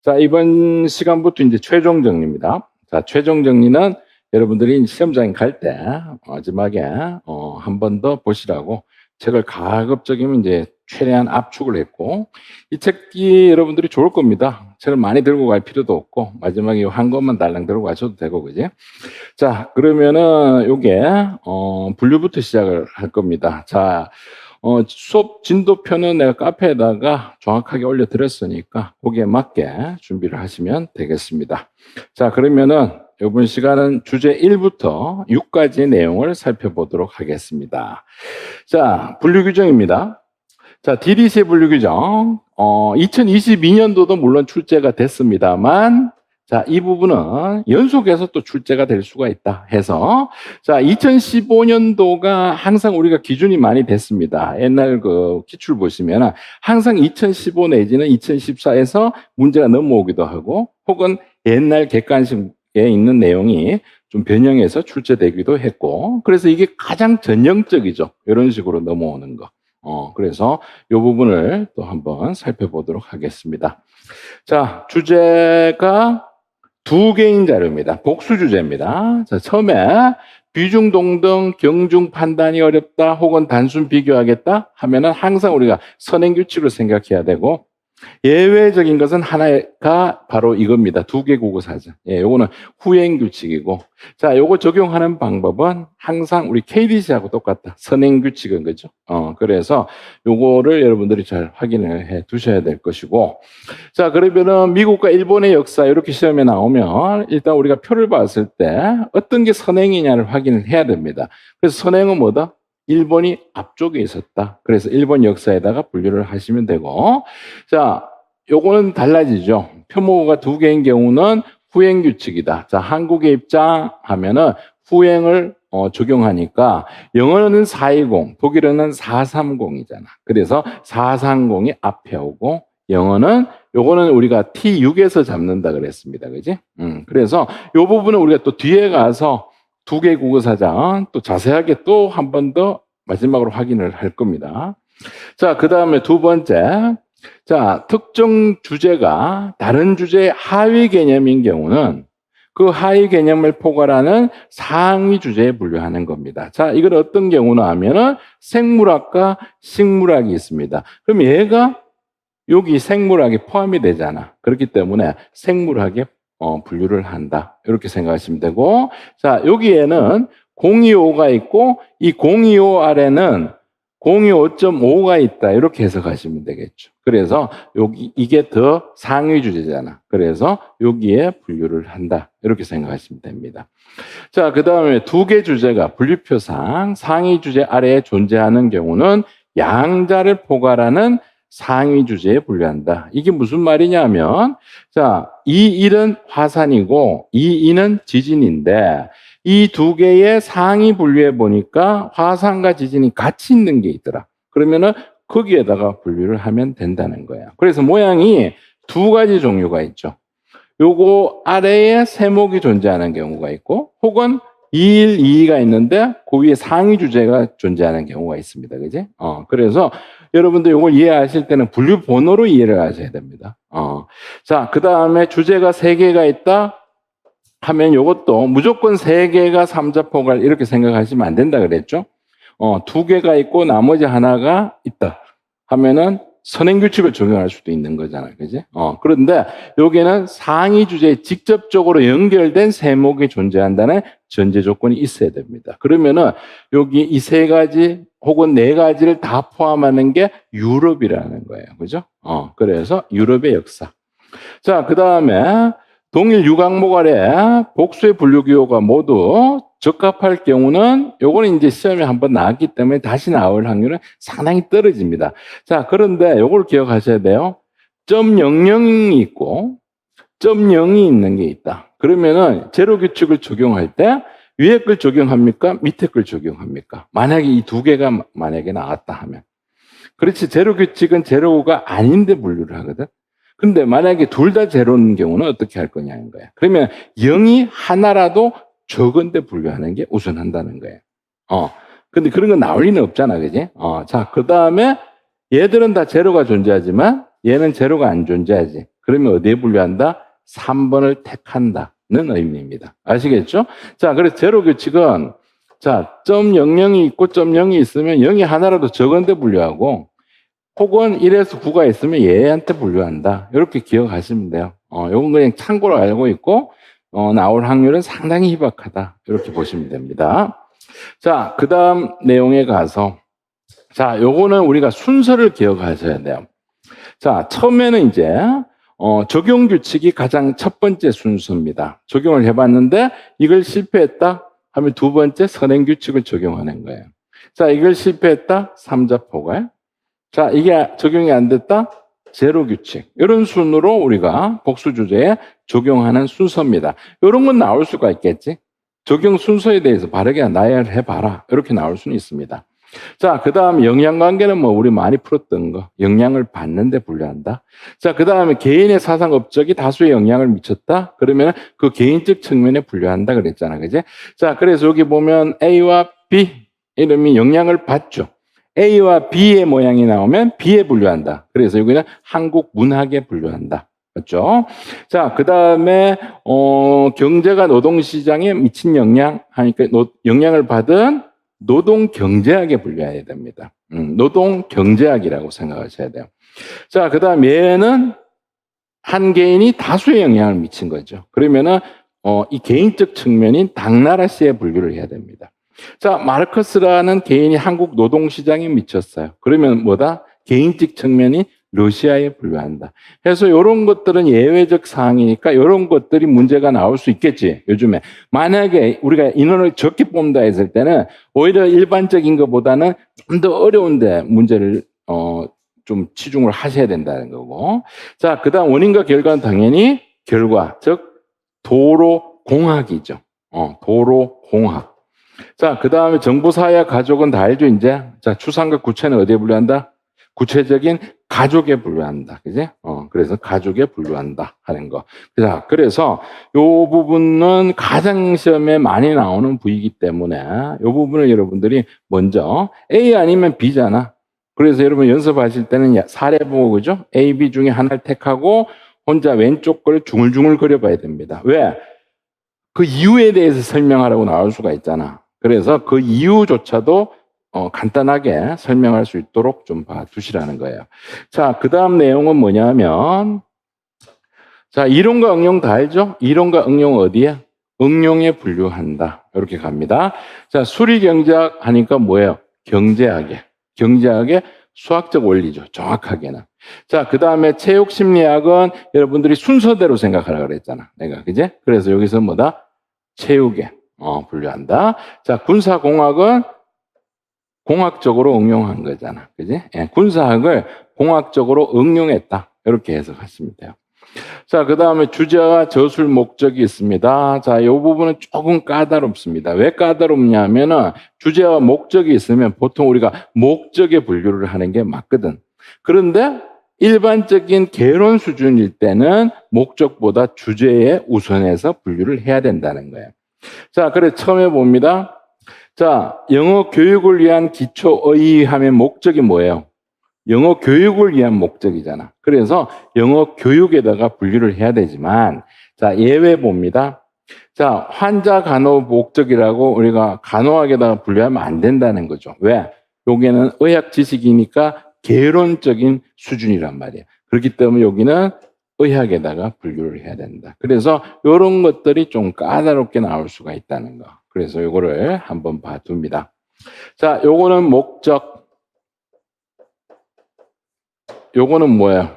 자, 이번 시간부터 이제 최종 정리입니다. 자, 최종 정리는 여러분들이 시험장에 갈 때 마지막에 한 번 더 보시라고 책을 가급적이면 이제 최대한 압축을 했고, 이 책이 여러분들이 좋을 겁니다. 책을 많이 들고 갈 필요도 없고 마지막에 한 권만 달랑 들고 가셔도 되고, 그지? 자, 그러면은 요게 분류부터 시작을 할 겁니다. 자, 수업 진도표는 내가 카페에다가 정확하게 올려드렸으니까 거기에 맞게 준비를 하시면 되겠습니다. 자, 그러면은 이번 시간은 주제 1부터 6까지의 내용을 살펴보도록 하겠습니다. 자, 분류 규정입니다. 자, DDC 분류 규정. 2022년도도 물론 출제가 됐습니다만, 자, 이 부분은 연속해서 또 출제가 될 수가 있다 해서, 자, 2015년도가 항상 우리가 기준이 많이 됐습니다. 옛날 그 기출 보시면 항상 2015 내지는 2014에서 문제가 넘어오기도 하고, 혹은 옛날 객관식에 있는 내용이 좀 변형해서 출제되기도 했고, 그래서 이게 가장 전형적이죠. 이런 식으로 넘어오는 거. 그래서 이 부분을 또 한번 살펴보도록 하겠습니다. 자, 주제가 두 개인 자료입니다. 복수 주제입니다. 자, 처음에 비중 동등, 경중 판단이 어렵다, 혹은 단순 비교하겠다 하면은 항상 우리가 선행 규칙을 생각해야 되고, 예외적인 것은 하나가 바로 이겁니다. 두 개 국어 사전. 예, 요거는 후행 규칙이고, 자, 요거 적용하는 방법은 항상 우리 KDC하고 똑같다. 선행 규칙은 거죠. 그래서 요거를 여러분들이 잘 확인을 해 두셔야 될 것이고, 자, 그러면은 미국과 일본의 역사 이렇게 시험에 나오면 일단 우리가 표를 봤을 때 어떤 게 선행이냐를 확인을 해야 됩니다. 그래서 선행은 뭐다? 일본이 앞쪽에 있었다. 그래서 일본 역사에다가 분류를 하시면 되고, 자, 요거는 달라지죠. 표모가 두 개인 경우는 후행 규칙이다. 자, 한국의 입장 하면은 후행을 적용하니까 영어는 420, 독일어는 430이잖아. 그래서 430이 앞에 오고, 영어는 요거는 우리가 T6에서 잡는다 그랬습니다. 그지? 그래서 요 부분은 우리가 또 뒤에 가서 두 개 국어사전 또 자세하게 또 한 번 더 마지막으로 확인을 할 겁니다. 자, 그 다음에 두 번째. 자, 특정 주제가 다른 주제의 하위 개념인 경우는 그 하위 개념을 포괄하는 상위 주제에 분류하는 겁니다. 자, 이건 어떤 경우나 하면은 생물학과 식물학이 있습니다. 그럼 얘가 여기 생물학에 포함이 되잖아. 그렇기 때문에 생물학에 분류를 한다. 이렇게 생각하시면 되고, 자, 여기에는 025가 있고, 이 025 아래는 025.5가 있다. 이렇게 해석하시면 되겠죠. 그래서 이게 더 상위 주제잖아. 그래서 여기에 분류를 한다. 이렇게 생각하시면 됩니다. 자, 그 다음에 두 개 주제가 분류표상 상위 주제 아래에 존재하는 경우는 양자를 포괄하는 상위 주제에 분류한다. 이게 무슨 말이냐면, 자, 이 1은 화산이고 이 2는 지진인데, 이 두 개의 상위 분류해 보니까 화산과 지진이 같이 있는 게 있더라. 그러면은 거기에다가 분류를 하면 된다는 거야. 그래서 모양이 두 가지 종류가 있죠. 요거 아래에 세목이 존재하는 경우가 있고, 혹은 2일, 2가 있는데 그 위에 상위 주제가 존재하는 경우가 있습니다. 그지? 그래서 여러분들 이걸 이해하실 때는 분류 번호로 이해를 하셔야 됩니다. 자, 그 다음에 주제가 세 개가 있다 하면 이것도 무조건 세 개가 삼자포괄 이렇게 생각하시면 안 된다 그랬죠? 두 개가 있고 나머지 하나가 있다 하면은 선행규칙을 적용할 수도 있는 거잖아요. 그지? 그런데 여기는 상위 주제에 직접적으로 연결된 세목이 존재한다는 전제 조건이 있어야 됩니다. 그러면은 여기 이 세 가지 혹은 네 가지를 다 포함하는 게 유럽이라는 거예요. 그죠? 그래서 유럽의 역사. 자, 그 다음에 동일 유광목 아래 복수의 분류 기호가 모두 적합할 경우는 요거는 이제 시험에 한번 나왔기 때문에 다시 나올 확률은 상당히 떨어집니다. 자, 그런데 요걸 기억하셔야 돼요. 점 00이 있고 점 0이 있는 게 있다. 그러면은 제로 규칙을 적용할 때 위에 걸 적용합니까? 밑에 걸 적용합니까? 만약에 이 두 개가 만약에 나왔다 하면. 그렇지, 제로 규칙은 제로가 아닌데 분류를 하거든. 근데 만약에 둘 다 제로인 경우는 어떻게 할 거냐는 거야. 그러면 0이 하나라도 적은데 분류하는 게 우선한다는 거예요. 근데 그런 건 나올 리는 없잖아, 그지? 자, 그 다음에 얘들은 다 제로가 존재하지만 얘는 제로가 안 존재하지. 그러면 어디에 분류한다? 3번을 택한다는 의미입니다. 아시겠죠? 자, 그래서 제로 규칙은 자, 점 00이 있고 점 0이 있으면 0이 하나라도 적은데 분류하고 혹은 1에서 9가 있으면 얘한테 분류한다. 이렇게 기억하시면 돼요. 요건 그냥 참고로 알고 있고 나올 확률은 상당히 희박하다. 이렇게 보시면 됩니다. 자, 그 다음 내용에 가서 자, 요거는 우리가 순서를 기억하셔야 돼요. 자, 처음에는 이제 적용 규칙이 가장 첫 번째 순서입니다. 적용을 해봤는데 이걸 실패했다 하면 두 번째 선행 규칙을 적용하는 거예요. 자, 이걸 실패했다, 삼자포괄. 자, 이게 적용이 안 됐다, 제로 규칙. 이런 순으로 우리가 복수 주제에 적용하는 순서입니다. 이런 건 나올 수가 있겠지. 적용 순서에 대해서 바르게 나열해봐라. 이렇게 나올 수는 있습니다. 자, 그 다음 영향관계는 뭐 우리 많이 풀었던 거. 영향을 받는데 분류한다. 자, 그 다음에 개인의 사상 업적이 다수의 영향을 미쳤다. 그러면 그 개인적 측면에 분류한다 그랬잖아. 그지? 자, 그래서 여기 보면 A와 B 이름이 영향을 받죠. A와 B의 모양이 나오면 B에 분류한다. 그래서 여기는 한국 문학에 분류한다. 맞죠? 자, 그 다음에, 경제가 노동시장에 미친 영향, 하니까 영향을 받은 노동 경제학에 분류해야 됩니다. 노동 경제학이라고 생각하셔야 돼요. 자, 그 다음 얘는 한 개인이 다수의 영향을 미친 거죠. 그러면은, 이 개인적 측면인 당나라 씨에 분류를 해야 됩니다. 자, 마르크스라는 개인이 한국 노동시장에 미쳤어요. 그러면 뭐다? 개인적 측면이 러시아에 분류한다. 그래서 이런 것들은 예외적 사항이니까 이런 것들이 문제가 나올 수 있겠지, 요즘에. 만약에 우리가 인원을 적게 뽑는다 했을 때는 오히려 일반적인 것보다는 좀 더 어려운데 문제를, 좀 치중을 하셔야 된다는 거고. 자, 그 다음 원인과 결과는 당연히 결과, 즉, 도로공학이죠. 도로공학. 자, 그 다음에 정부, 사회, 가족은 다 알죠, 이제? 자, 추상과 구체는 어디에 분류한다? 구체적인 가족에 분류한다. 그지? 그래서 가족에 분류한다 하는 거. 자, 그래서 요 부분은 가정시험에 많이 나오는 부위이기 때문에 요 부분을 여러분들이 먼저 A 아니면 B잖아. 그래서 여러분 연습하실 때는 사례 보고, 그죠? A, B 중에 하나를 택하고 혼자 왼쪽 걸 중얼중얼 그려봐야 됩니다. 왜? 그 이유에 대해서 설명하라고 나올 수가 있잖아. 그래서 그 이유조차도 간단하게 설명할 수 있도록 좀 봐두시라는 거예요. 자, 그 다음 내용은 뭐냐면, 자, 이론과 응용 다 알죠? 이론과 응용 어디에? 응용에 분류한다. 이렇게 갑니다. 자, 수리경제학 하니까 뭐예요? 경제학에. 경제학의 수학적 원리죠. 정확하게는. 자, 그 다음에 체육심리학은 여러분들이 순서대로 생각하라 그랬잖아. 내가, 그지? 그래서 여기서 뭐다? 체육에 분류한다. 자, 군사공학은 공학적으로 응용한 거잖아. 그지? 예, 군사학을 공학적으로 응용했다. 이렇게 해석하시면 돼요. 자, 그 다음에 주제와 저술 목적이 있습니다. 자, 이 부분은 조금 까다롭습니다. 왜 까다롭냐면은 주제와 목적이 있으면 보통 우리가 목적에 분류를 하는 게 맞거든. 그런데 일반적인 개론 수준일 때는 목적보다 주제에 우선해서 분류를 해야 된다는 거예요. 자, 그래 처음에 봅니다. 자, 영어 교육을 위한 기초의의함의 목적이 뭐예요? 영어 교육을 위한 목적이잖아. 그래서 영어 교육에다가 분류를 해야 되지만, 자, 예외 봅니다. 자, 환자 간호 목적이라고 우리가 간호학에다가 분류하면 안 된다는 거죠. 왜? 여기는 의학 지식이니까 개론적인 수준이란 말이에요. 그렇기 때문에 여기는 의학에다가 분류를 해야 된다. 그래서 이런 것들이 좀 까다롭게 나올 수가 있다는 거. 그래서 이거를 한번 봐둡니다. 자, 요거는 목적. 요거는 뭐예요?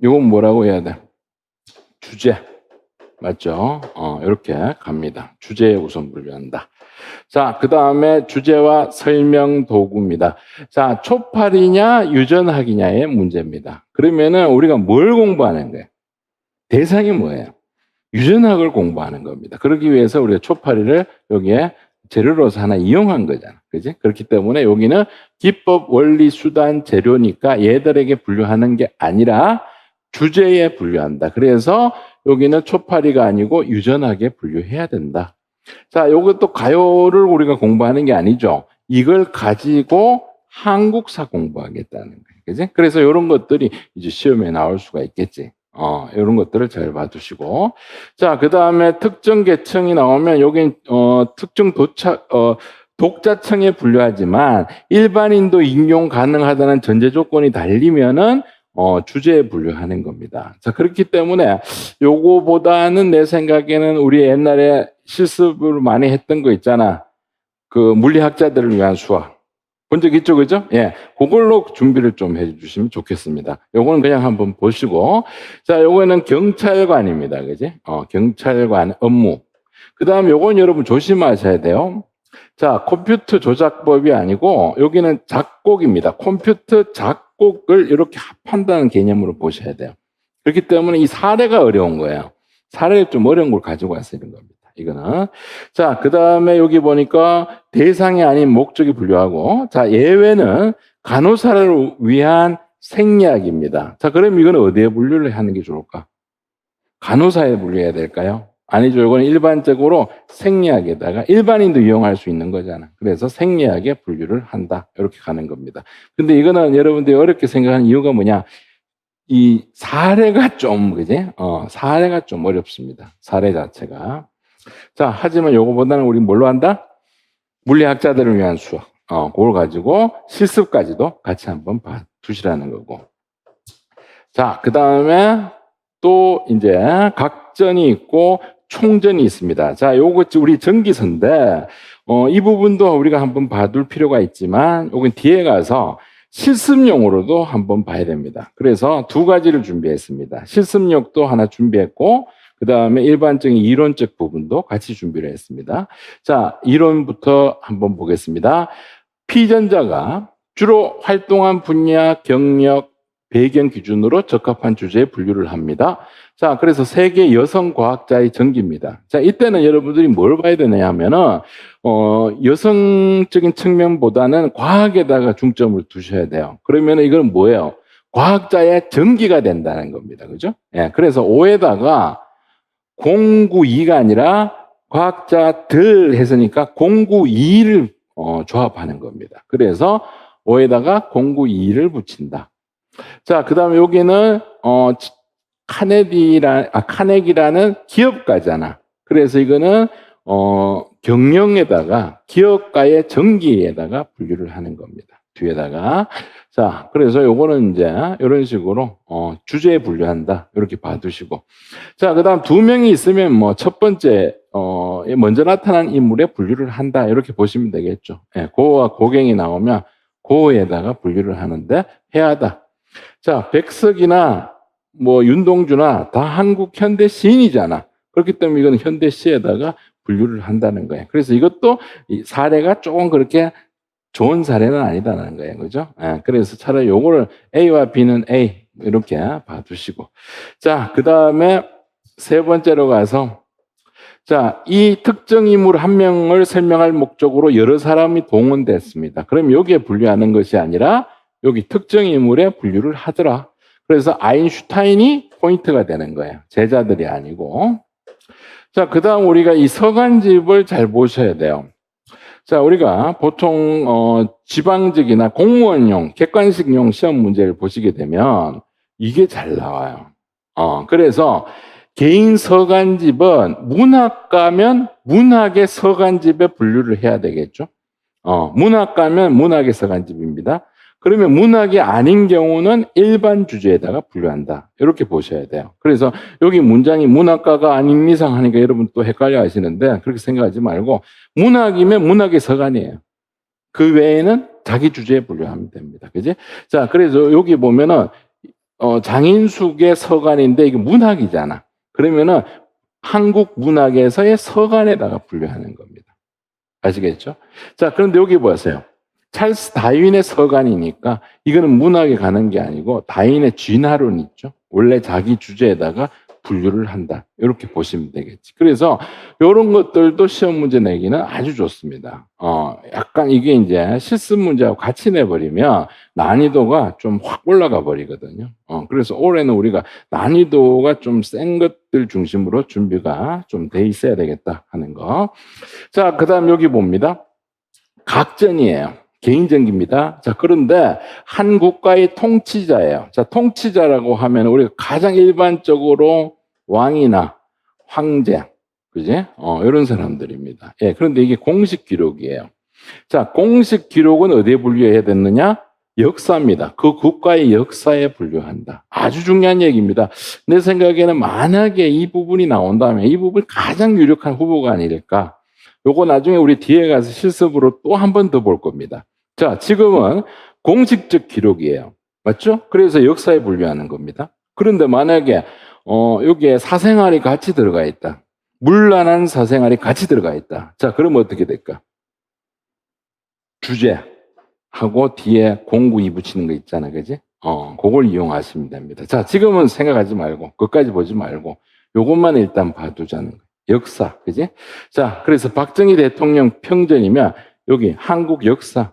요건 뭐라고 해야 돼? 주제. 맞죠? 이렇게 갑니다. 주제에 우선 분류한다. 자, 그 다음에 주제와 설명 도구입니다. 자, 초팔이냐, 유전학이냐의 문제입니다. 그러면은 우리가 뭘 공부하는 거예요? 대상이 뭐예요? 유전학을 공부하는 겁니다. 그러기 위해서 우리가 초파리를 여기에 재료로서 하나 이용한 거잖아. 그지? 그렇기 때문에 여기는 기법, 원리, 수단, 재료니까 얘들에게 분류하는 게 아니라 주제에 분류한다. 그래서 여기는 초파리가 아니고 유전학에 분류해야 된다. 자, 이것도 가요를 우리가 공부하는 게 아니죠. 이걸 가지고 한국사 공부하겠다는 거예요. 그지? 그래서 이런 것들이 이제 시험에 나올 수가 있겠지. 이런 것들을 잘 봐두시고. 자, 그 다음에 특정 계층이 나오면 여긴, 특정 독자층에 분류하지만 일반인도 인용 가능하다는 전제 조건이 달리면은 주제에 분류하는 겁니다. 자, 그렇기 때문에 요거보다는 내 생각에는 우리 옛날에 실습을 많이 했던 거 있잖아. 그 물리학자들을 위한 수학. 본 적 있죠, 그죠? 예. 그걸로 준비를 좀 해주시면 좋겠습니다. 요거는 그냥 한번 보시고. 자, 요거는 경찰관입니다. 그지? 경찰관 업무. 그 다음에 요건 여러분 조심하셔야 돼요. 자, 컴퓨터 조작법이 아니고 여기는 작곡입니다. 컴퓨터 작곡을 이렇게 합한다는 개념으로 보셔야 돼요. 그렇기 때문에 이 사례가 어려운 거예요. 사례를 좀 어려운 걸 가지고 와서 이런 겁니다. 이거는. 자, 그 다음에 여기 보니까 대상이 아닌 목적이 분류하고, 자, 예외는 간호사를 위한 생리학입니다. 자, 그럼 이건 어디에 분류를 하는 게 좋을까? 간호사에 분류해야 될까요? 아니죠. 이거는 일반적으로 생리학에다가 일반인도 이용할 수 있는 거잖아. 그래서 생리학에 분류를 한다. 이렇게 가는 겁니다. 근데 이거는 여러분들이 어렵게 생각하는 이유가 뭐냐? 이 사례가 좀, 그지? 사례가 좀 어렵습니다. 사례 자체가. 자, 하지만 요거보다는 우리 뭘로 한다? 물리학자들을 위한 수학. 그걸 가지고 실습까지도 같이 한번 봐두시라는 거고. 자, 그 다음에 또 이제 각전이 있고 총전이 있습니다. 자, 요거 우리 전기선인데, 이 부분도 우리가 한번 봐둘 필요가 있지만, 요건 뒤에 가서 실습용으로도 한번 봐야 됩니다. 그래서 두 가지를 준비했습니다. 실습용도 하나 준비했고, 그 다음에 일반적인 이론적 부분도 같이 준비를 했습니다. 자, 이론부터 한번 보겠습니다. 피전자가 주로 활동한 분야, 경력, 배경 기준으로 적합한 주제에 분류를 합니다. 자, 그래서 세계 여성 과학자의 전기입니다. 자, 이때는 여러분들이 뭘 봐야 되냐 하면은, 여성적인 측면보다는 과학에다가 중점을 두셔야 돼요. 그러면 이건 뭐예요? 과학자의 전기가 된다는 겁니다. 그죠? 예, 그래서 5에다가 092가 아니라 과학자들 했으니까 092를 조합하는 겁니다. 그래서 5에다가 092를 붙인다. 자, 그 다음에 여기는 카네기라는 기업가잖아. 그래서 이거는 경영에다가 기업가의 전기에다가 분류를 하는 겁니다. 뒤에다가. 자, 그래서 요거는 이제 이런 식으로 주제에 분류한다. 이렇게 봐두시고. 자, 그 다음 두 명이 있으면 뭐 첫 번째 먼저 나타난 인물에 분류를 한다. 이렇게 보시면 되겠죠. 예, 고와 고경이 나오면 고에다가 분류를 하는데 해야다. 자, 백석이나 뭐 윤동주나 다 한국 현대 시인이잖아. 그렇기 때문에 이건 현대 시에다가 분류를 한다는 거예요. 그래서 이것도 이 사례가 조금 그렇게 좋은 사례는 아니다는 거예요. 그죠? 예, 그래서 차라리 요거를 A와 B는 A 이렇게 봐두시고. 자, 그 다음에 세 번째로 가서 자, 이 특정 인물 한 명을 설명할 목적으로 여러 사람이 동원됐습니다. 그럼 여기에 분류하는 것이 아니라 여기 특정 인물에 분류를 하더라. 그래서 아인슈타인이 포인트가 되는 거예요. 제자들이 아니고. 자, 그 다음 우리가 이 서간집을 잘 보셔야 돼요. 자, 우리가 보통 지방직이나 공무원용, 객관식용 시험 문제를 보시게 되면 이게 잘 나와요. 그래서 개인 서간집은 문학가면 문학의 서간집에 분류를 해야 되겠죠. 문학가면 문학의 서간집입니다. 그러면 문학이 아닌 경우는 일반 주제에다가 분류한다. 이렇게 보셔야 돼요. 그래서 여기 문장이 문학가가 아닌 이상 하니까 여러분 또 헷갈려 하시는데 그렇게 생각하지 말고 문학이면 문학의 서간이에요. 그 외에는 자기 주제에 분류하면 됩니다. 그지? 자, 그래서 여기 보면은 장인숙의 서간인데 이게 문학이잖아. 그러면은 한국 문학에서의 서간에다가 분류하는 겁니다. 아시겠죠? 자, 그런데 여기 보세요. 찰스 다윈의 서간이니까 이거는 문학에 가는 게 아니고 다윈의 진화론 있죠. 원래 자기 주제에다가 분류를 한다. 이렇게 보시면 되겠지. 그래서 이런 것들도 시험 문제 내기는 아주 좋습니다. 약간 이게 이제 실습 문제하고 같이 내버리면 난이도가 좀 확 올라가 버리거든요. 그래서 올해는 우리가 난이도가 좀 센 것들 중심으로 준비가 좀 돼 있어야 되겠다 하는 거. 자, 그 다음 여기 봅니다. 각전이에요. 개인정기입니다. 자, 그런데 한 국가의 통치자예요. 자, 통치자라고 하면 우리가 가장 일반적으로 왕이나 황제, 그지? 이런 사람들입니다. 예, 그런데 이게 공식 기록이에요. 자, 공식 기록은 어디에 분류해야 됐느냐? 역사입니다. 그 국가의 역사에 분류한다. 아주 중요한 얘기입니다. 내 생각에는 만약에 이 부분이 나온다면 이 부분이 가장 유력한 후보가 아닐까. 요거 나중에 우리 뒤에 가서 실습으로 또 한 번 더 볼 겁니다. 자, 지금은 공식적 기록이에요. 맞죠? 그래서 역사에 분류하는 겁니다. 그런데 만약에 여기에 사생활이 같이 들어가 있다. 문란한 사생활이 같이 들어가 있다. 자, 그러면 어떻게 될까? 주제하고 뒤에 공구이 붙이는 거 있잖아, 그지? 그걸 이용하시면 됩니다. 자, 지금은 생각하지 말고, 끝까지 보지 말고, 요것만 일단 봐두자는 거예요. 역사, 그지? 자, 그래서 박정희 대통령 평전이면 여기 한국 역사,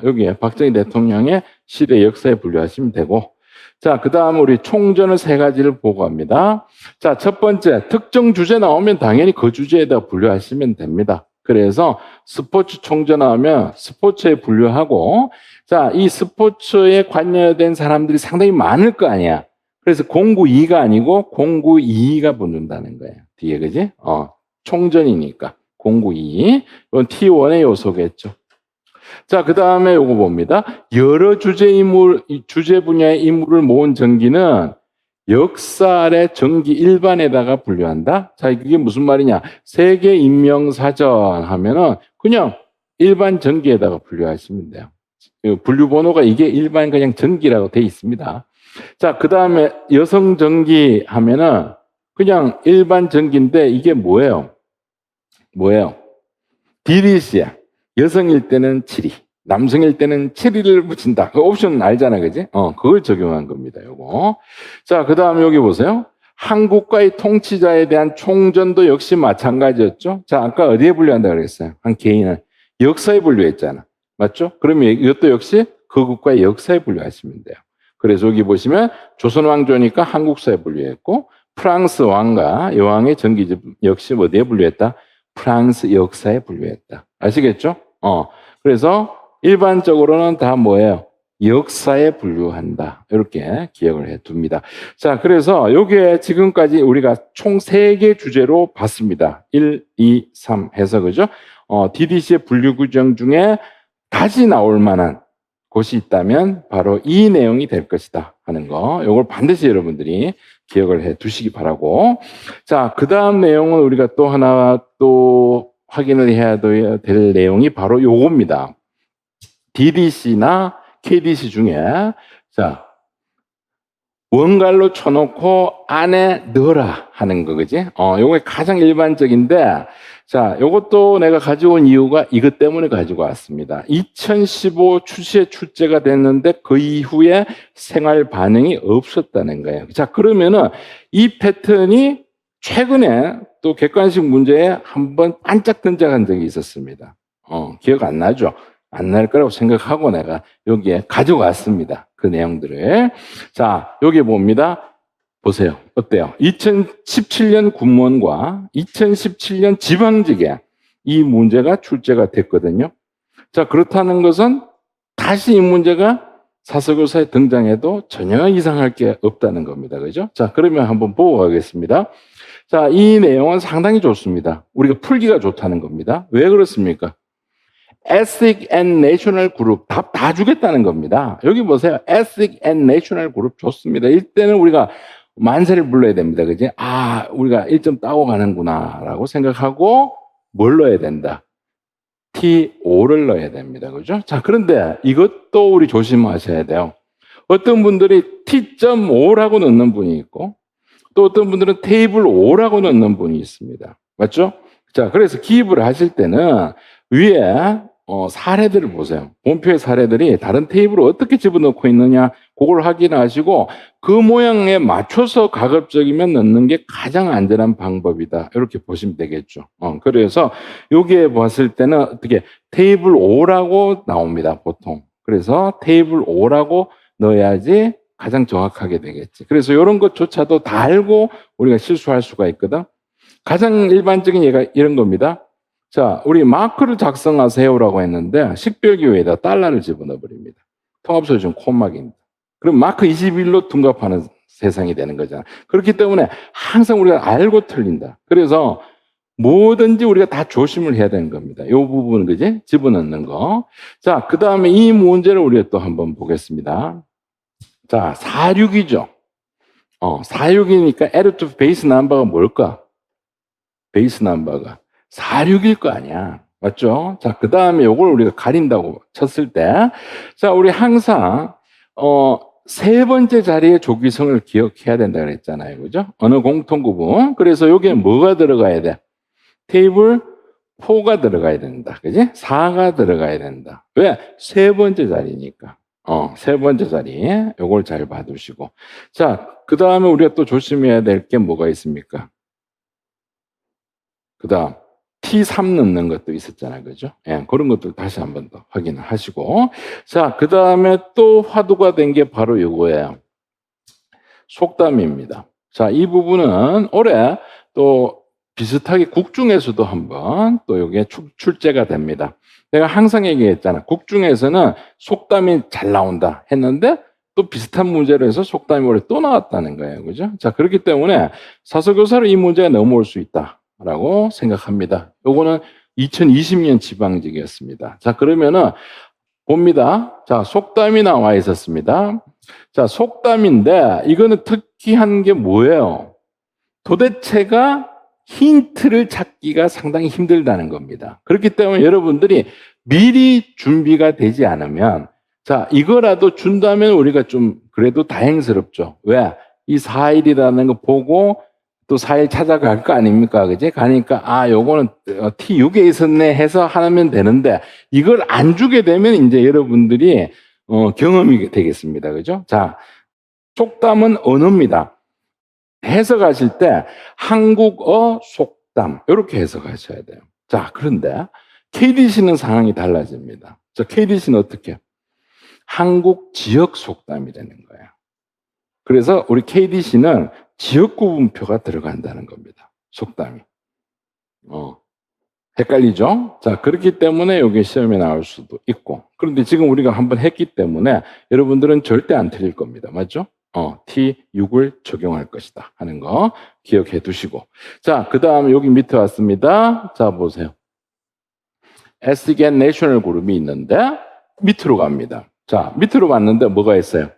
여기에 박정희 대통령의 시대 역사에 분류하시면 되고, 자, 그 다음 우리 총전을 세 가지를 보고합니다. 자, 첫 번째, 특정 주제 나오면 당연히 그 주제에다 분류하시면 됩니다. 그래서 스포츠 총전하면 스포츠에 분류하고, 자, 이 스포츠에 관여된 사람들이 상당히 많을 거 아니야. 그래서 공구 2가 아니고 공구 2가 붙는다는 거예요. 뒤에, 그지? 총전이니까. 공구 2. 이건 T1의 요소겠죠. 자, 그 다음에 요거 봅니다. 여러 주제 분야의 인물을 모은 전기는 역사 아래 전기 일반에다가 분류한다? 자, 그게 무슨 말이냐? 세계 인명사전 하면은 그냥 일반 전기에다가 분류하시면 돼요. 분류 번호가 이게 일반 그냥 전기라고 돼 있습니다. 자, 그 다음에 여성 전기 하면은 그냥 일반 전기인데 이게 뭐예요? DDC야. 여성일 때는 7위, 남성일 때는 7위를 붙인다. 그 옵션 알잖아, 그지? 그걸 적용한 겁니다, 요거. 자, 그 다음 여기 보세요. 한 국가의 통치자에 대한 총전도 역시 마찬가지였죠. 자, 아까 어디에 분류한다 그랬어요? 한 개인은 역사에 분류했잖아. 맞죠? 그러면 이것도 역시 그 국가의 역사에 분류하시면 돼요. 그래서 여기 보시면 조선 왕조니까 한국사에 분류했고, 프랑스 왕과 여왕의 전기 역시 어디에 분류했다? 프랑스 역사에 분류했다. 아시겠죠? 그래서 일반적으로는 다 뭐예요? 역사에 분류한다. 이렇게 기억을 해 둡니다. 자, 그래서 여기에 지금까지 우리가 총 3개 주제로 봤습니다. 1, 2, 3 해서, 그죠? DDC의 분류 규정 중에 다시 나올 만한 곳이 있다면 바로 이 내용이 될 것이다 하는 거. 이걸 반드시 여러분들이 기억을 해 두시기 바라고. 자, 그 다음 내용은 우리가 또 하나 또 확인을 해야 될 내용이 바로 요겁니다. DDC나 KDC 중에, 자, 원갈로 쳐놓고 안에 넣어라 하는 거, 그지? 요게 가장 일반적인데, 자, 요것도 내가 가지고 온 이유가 이것 때문에 가지고 왔습니다. 2015 출시에 출제가 됐는데 그 이후에 생활 반응이 없었다는 거예요. 자, 그러면은 이 패턴이 최근에 또 객관식 문제에 한번 반짝 등장한 적이 있었습니다. 기억 안 나죠? 안 날 거라고 생각하고 내가 여기에 가져왔습니다. 그 내용들을. 자, 여기 봅니다. 보세요. 어때요? 2017년 군무원과 2017년 지방직에 이 문제가 출제가 됐거든요. 자, 그렇다는 것은 다시 이 문제가 사설교사에 등장해도 전혀 이상할 게 없다는 겁니다. 그죠? 자, 그러면 한번 보고 가겠습니다. 자, 이 내용은 상당히 좋습니다. 우리가 풀기가 좋다는 겁니다. 왜 그렇습니까? Ethnic and National Group 다 주겠다는 겁니다. 여기 보세요. Ethnic and National Group 좋습니다. 이때는 우리가 만세를 불러야 됩니다. 그지? 아, 우리가 1점 따고 가는구나 라고 생각하고 뭘 넣어야 된다? T5를 넣어야 됩니다. 그죠? 자, 그런데 이것도 우리 조심하셔야 돼요. 어떤 분들이 T.5라고 넣는 분이 있고 또 어떤 분들은 테이블 5라고 넣는 분이 있습니다. 맞죠? 자, 그래서 기입을 하실 때는 위에 사례들을 보세요. 본표의 사례들이 다른 테이블을 어떻게 집어넣고 있느냐 그걸 확인하시고 그 모양에 맞춰서 가급적이면 넣는 게 가장 안전한 방법이다. 이렇게 보시면 되겠죠. 그래서 여기에 봤을 때는 어떻게 테이블 5라고 나옵니다. 보통. 그래서 테이블 5라고 넣어야지 가장 정확하게 되겠지. 그래서 이런 것조차도 다 알고 우리가 실수할 수가 있거든. 가장 일반적인 예가 이런 겁니다. 자, 우리 마크를 작성하세요라고 했는데 식별기호에다 달러를 집어넣어 버립니다. 통합소지품 콤마입니다. 그럼 마크 21로 둔갑하는 세상이 되는 거잖아. 그렇기 때문에 항상 우리가 알고 틀린다. 그래서 뭐든지 우리가 다 조심을 해야 되는 겁니다. 이 부분, 그지? 집어넣는 거. 자, 그 다음에 이 문제를 우리가 또 한번 보겠습니다. 자, 46이죠. 46이니까 add to base number가 뭘까? 베이스 넘버가 46일 거 아니야. 맞죠? 자, 그 다음에 요걸 우리가 가린다고 쳤을 때, 자, 우리 항상, 세 번째 자리에 조기성을 기억해야 된다 그랬잖아요. 그죠? 어느 공통구분. 그래서 여기에 뭐가 들어가야 돼? 테이블 4가 들어가야 된다. 그지? 4가 들어가야 된다. 왜? 세 번째 자리니까. 세 번째 자리. 요걸 잘 봐두시고. 자, 그 다음에 우리가 또 조심해야 될 게 뭐가 있습니까? 그 다음, T3 넣는 것도 있었잖아요. 그죠? 예, 그런 것들 다시 한번 더 확인을 하시고. 자, 그 다음에 또 화두가 된 게 바로 이거예요. 속담입니다. 자, 이 부분은 올해 또 비슷하게 국중에서도 한번 또 이게 출제가 됩니다. 내가 항상 얘기했잖아. 국중에서는 속담이 잘 나온다 했는데 또 비슷한 문제로 해서 속담이 올해 또 나왔다는 거예요. 그죠? 자, 그렇기 때문에 사서교사로 이 문제가 넘어올 수 있다라고 생각합니다. 요거는 2020년 지방직이었습니다. 자, 그러면은 봅니다. 자, 속담이 나와 있었습니다. 자, 속담인데 이거는 특이한 게 뭐예요? 도대체가 힌트를 찾기가 상당히 힘들다는 겁니다. 그렇기 때문에 여러분들이 미리 준비가 되지 않으면, 자, 이거라도 준다면 우리가 좀 그래도 다행스럽죠. 왜? 이 4일이라는 거 보고 또 4일 찾아갈 거 아닙니까? 그지? 가니까, 아, 요거는 T6에 있었네 해서 하면 되는데, 이걸 안 주게 되면 이제 여러분들이, 경험이 되겠습니다. 그죠? 자, 속담은 언어입니다. 해석하실 때 한국어 속담 이렇게 해석하셔야 돼요. 자, 그런데 KDC는 상황이 달라집니다. 자, KDC는 어떻게? 한국 지역 속담이 되는 거예요. 그래서 우리 KDC는 지역 구분표가 들어간다는 겁니다. 속담이. 헷갈리죠? 자, 그렇기 때문에 여기 시험에 나올 수도 있고. 그런데 지금 우리가 한번 했기 때문에 여러분들은 절대 안 틀릴 겁니다. 맞죠? T6을 적용할 것이다 하는 거 기억해 두시고. 자, 그 다음에 여기 밑에 왔습니다. 자, 보세요. SGN 내셔널 그룹이 있는데 밑으로 갑니다. 자, 밑으로 갔는데 뭐가 있어요?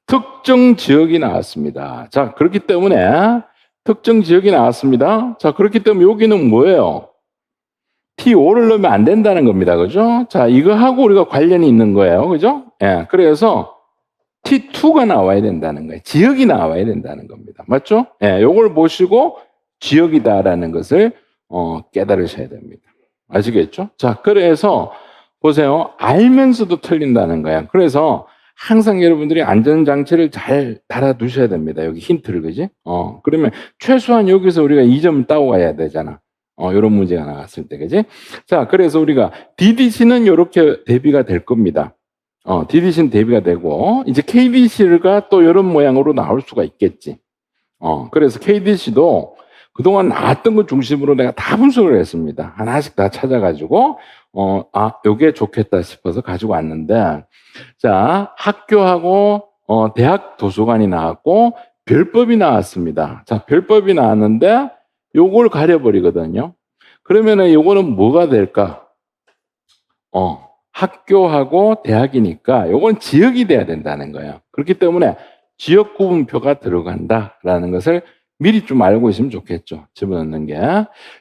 특정 지역이 나왔습니다. 자, 그렇기 때문에 특정 지역이 나왔습니다. 자, 그렇기 때문에 여기는 뭐예요? T5를 넣으면 안 된다는 겁니다. 그죠? 자, 이거하고 우리가 관련이 있는 거예요. 그죠? 예. 그래서 T2가 나와야 된다는 거예요. 지역이 나와야 된다는 겁니다. 맞죠? 예. 요걸 보시고 지역이다라는 것을 깨달으셔야 됩니다. 아시겠죠? 자, 그래서 보세요. 알면서도 틀린다는 거예요. 그래서 항상 여러분들이 안전장치를 잘 달아두셔야 됩니다. 여기 힌트를, 그지? 그러면 최소한 여기서 우리가 2점 따고 가야 되잖아. 이런 문제가 나왔을 때, 그지? 자, 그래서 우리가 DDC는 이렇게 대비가 될 겁니다. DDC는 대비가 되고, 이제 KDC가 또 이런 모양으로 나올 수가 있겠지. 그래서 KDC도 그동안 나왔던 것 중심으로 내가 다 분석을 했습니다. 하나씩 다 찾아가지고, 요게 좋겠다 싶어서 가지고 왔는데, 자, 학교하고, 대학 도서관이 나왔고, 별법이 나왔습니다. 자, 별법이 나왔는데, 요걸 가려버리거든요. 그러면은 요거는 뭐가 될까? 학교하고 대학이니까 요건 지역이 돼야 된다는 거예요. 그렇기 때문에 지역 구분표가 들어간다라는 것을 미리 좀 알고 있으면 좋겠죠. 집어넣는 게.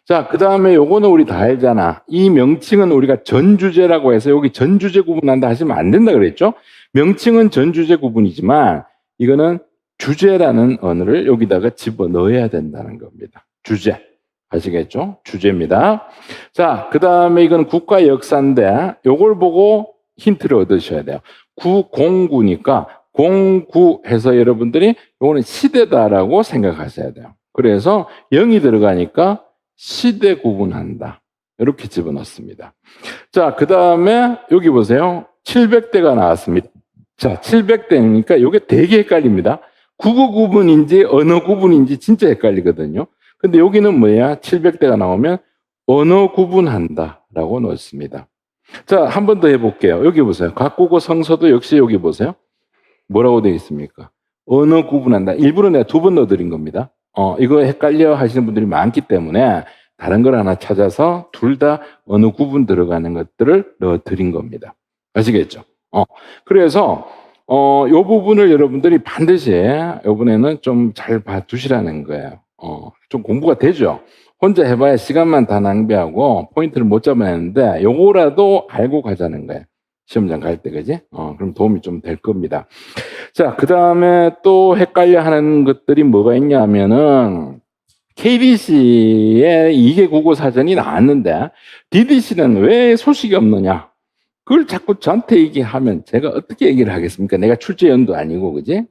자, 그 다음에 요거는 우리 다 알잖아. 이 명칭은 우리가 전주제라고 해서 여기 전주제 구분한다 하시면 안 된다 그랬죠? 명칭은 전주제 구분이지만 이거는 주제라는 언어를 여기다가 집어넣어야 된다는 겁니다. 주제. 아시겠죠? 주제입니다. 자, 그 다음에 이건 국가 역사인데 요걸 보고 힌트를 얻으셔야 돼요. 구공구니까 공구 해서 여러분들이 요거는 시대다라고 생각하셔야 돼요. 그래서 0이 들어가니까 시대 구분한다. 이렇게 집어넣습니다. 자, 그 다음에 여기 보세요. 700대가 나왔습니다. 자, 700대니까 요게 되게 헷갈립니다. 국어 구분인지 언어 구분인지 진짜 헷갈리거든요. 근데 여기는 뭐야? 700대가 나오면 언어 구분한다라고 넣었습니다. 자, 한 번 더 해볼게요. 여기 보세요. 각국어 성서도 역시 여기 보세요. 뭐라고 되어 있습니까? 언어 구분한다. 일부러 내가 두 번 넣어드린 겁니다. 이거 헷갈려 하시는 분들이 많기 때문에 다른 걸 하나 찾아서 둘 다 언어 구분 들어가는 것들을 넣어드린 겁니다. 아시겠죠? 그래서 요 부분을 여러분들이 반드시 이번에는 좀 잘 봐두시라는 거예요. 좀 공부가 되죠? 혼자 해봐야 시간만 다 낭비하고 포인트를 못 잡아내는데 요거라도 알고 가자는 거예요. 시험장 갈 때, 그지? 그럼 도움이 좀 될 겁니다. 자, 그 다음에 또 헷갈려 하는 것들이 뭐가 있냐면은, KBC에 2개 국어 사전이 나왔는데, DDC는 왜 소식이 없느냐? 그걸 자꾸 저한테 얘기하면 제가 어떻게 얘기를 하겠습니까? 내가 출제연도 아니고, 그지?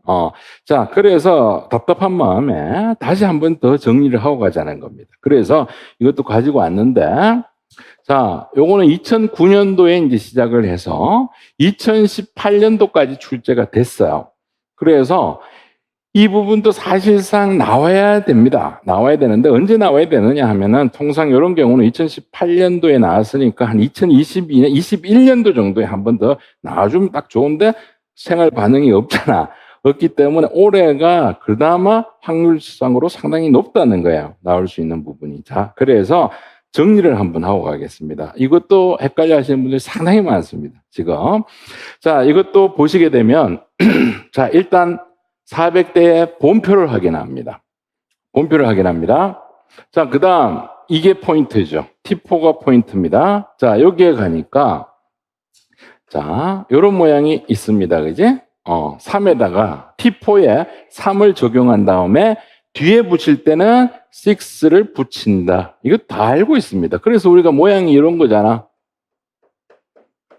자, 그래서 답답한 마음에 다시 한 번 더 정리를 하고 가자는 겁니다. 그래서 이것도 가지고 왔는데, 자, 요거는 2009년도에 이제 시작을 해서 2018년도까지 출제가 됐어요. 그래서 이 부분도 사실상 나와야 됩니다. 나와야 되는데 언제 나와야 되느냐 하면은 통상 이런 경우는 2018년도에 나왔으니까 한 2022년, 21년도 정도에 한 번 더 나와주면 딱 좋은데 생활 반응이 없잖아. 없기 때문에 올해가 그나마 확률상으로 상당히 높다는 거예요. 나올 수 있는 부분이. 자, 그래서 정리를 한번 하고 가겠습니다. 이것도 헷갈려 하시는 분들이 상당히 많습니다. 지금. 자, 이것도 보시게 되면 자, 일단 400대의 본표를 확인합니다. 본표를 확인합니다. 자, 그 다음 이게 포인트죠. T4가 포인트입니다. 자, 여기에 가니까 자, 요런 모양이 있습니다. 그지? 3에다가 T4에 3을 적용한 다음에 뒤에 붙일 때는 6를 붙인다. 이거 다 알고 있습니다. 그래서 우리가 모양이 이런 거잖아.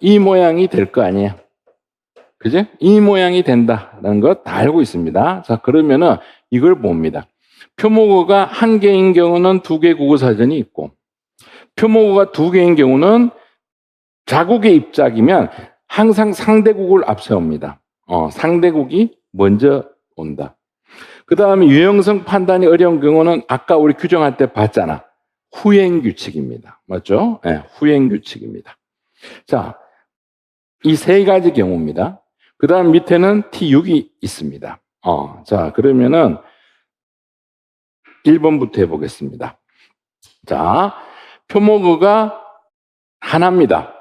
이 모양이 될 거 아니에요. 그지? 이 모양이 된다라는 거 다 알고 있습니다. 자, 그러면은 이걸 봅니다. 표모어가 한 개인 경우는 두 개 국어 사전이 있고, 표모어가 두 개인 경우는 자국의 입작이면 항상 상대국을 앞세웁니다. 상대국이 먼저 온다. 그 다음에 유형성 판단이 어려운 경우는 아까 우리 규정할 때 봤잖아. 후행규칙입니다. 맞죠? 네, 후행규칙입니다. 자, 이 세 가지 경우입니다. 그 다음 밑에는 T6이 있습니다. 자, 그러면은 1번부터 해보겠습니다. 자, 표모어가 하나입니다.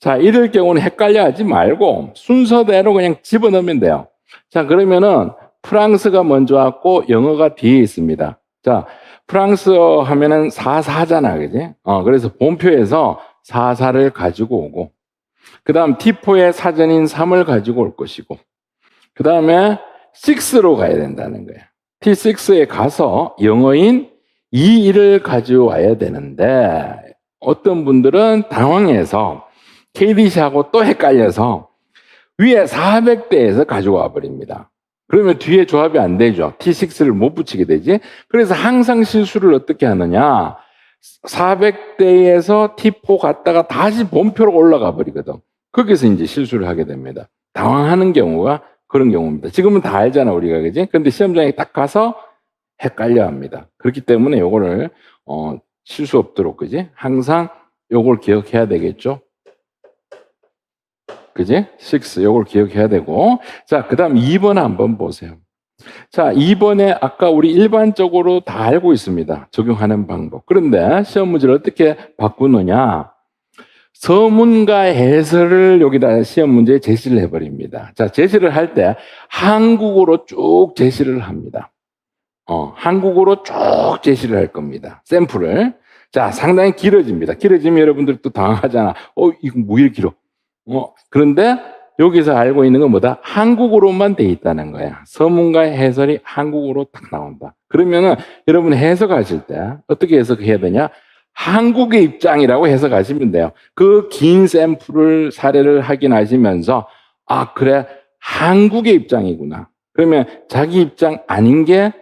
자, 이럴 경우는 헷갈려 하지 말고 순서대로 그냥 집어넣으면 돼요. 자, 그러면은 프랑스가 먼저 왔고 영어가 뒤에 있습니다. 자, 프랑스어 하면은 4잖아, 그지? 그래서 본표에서 4를 가지고 오고, 그 다음 T4의 사전인 3을 가지고 올 것이고, 그 다음에 6로 가야 된다는 거예요. T6에 가서 영어인 2를 가져와야 되는데, 어떤 분들은 당황해서 KDC하고 또 헷갈려서 위에 400대에서 가져와 버립니다. 그러면 뒤에 조합이 안 되죠. T6를 못 붙이게 되지. 그래서 항상 실수를 어떻게 하느냐. 400대에서 T4 갔다가 다시 본표로 올라가 버리거든. 거기서 이제 실수를 하게 됩니다. 당황하는 경우가 그런 경우입니다. 지금은 다 알잖아, 우리가. 그지? 근데 시험장에 딱 가서 헷갈려 합니다. 그렇기 때문에 요거를, 실수 없도록, 그지? 항상 요걸 기억해야 되겠죠? 그지? 6, 요걸 기억해야 되고. 자, 그 다음 2번 한번 보세요. 자, 2번에 아까 우리 일반적으로 다 알고 있습니다. 적용하는 방법. 그런데 시험 문제를 어떻게 바꾸느냐. 서문과 해설을 여기다 시험 문제에 제시를 해버립니다. 자, 제시를 할 때 한국어로 쭉 제시를 합니다. 한국어로 쭉 제시를 할 겁니다. 샘플을. 자, 상당히 길어집니다. 길어지면 여러분들 또 당황하잖아. 이거 뭐 이렇게 길어? 그런데 여기서 알고 있는 건 뭐다? 한국어로만 돼 있다는 거야. 서문과 해설이 한국어로 딱 나온다. 그러면은 여러분 해석하실 때 어떻게 해석해야 되냐? 한국의 입장이라고 해석하시면 돼요. 그 긴 샘플을 사례를 확인하시면서 그래, 한국의 입장이구나. 그러면 자기 입장 아닌 게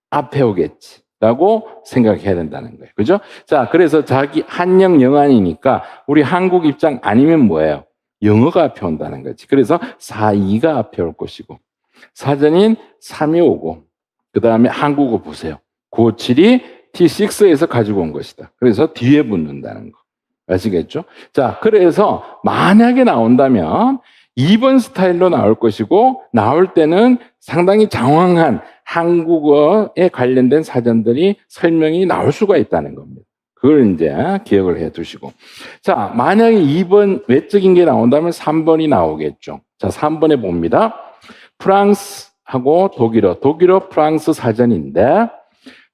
앞에 오겠지 라고 생각해야 된다는 거예요. 그죠? 자, 그래서 자기 한영 영안이니까 우리 한국 입장 아니면 뭐예요? 영어가 앞에 온다는 거지. 그래서 4.2가 앞에 올 것이고, 사전인 3이 오고, 그 다음에 한국어 보세요. 957이 T6에서 가지고 온 것이다. 그래서 뒤에 붙는다는 거. 아시겠죠? 자, 그래서 만약에 나온다면 2번 스타일로 나올 것이고, 나올 때는 상당히 장황한 한국어에 관련된 사전들이 설명이 나올 수가 있다는 겁니다. 그걸 이제 기억을 해 두시고. 자, 만약에 2번 외적인 게 나온다면 3번이 나오겠죠. 자, 3번에 봅니다. 프랑스하고 독일어 프랑스 사전인데,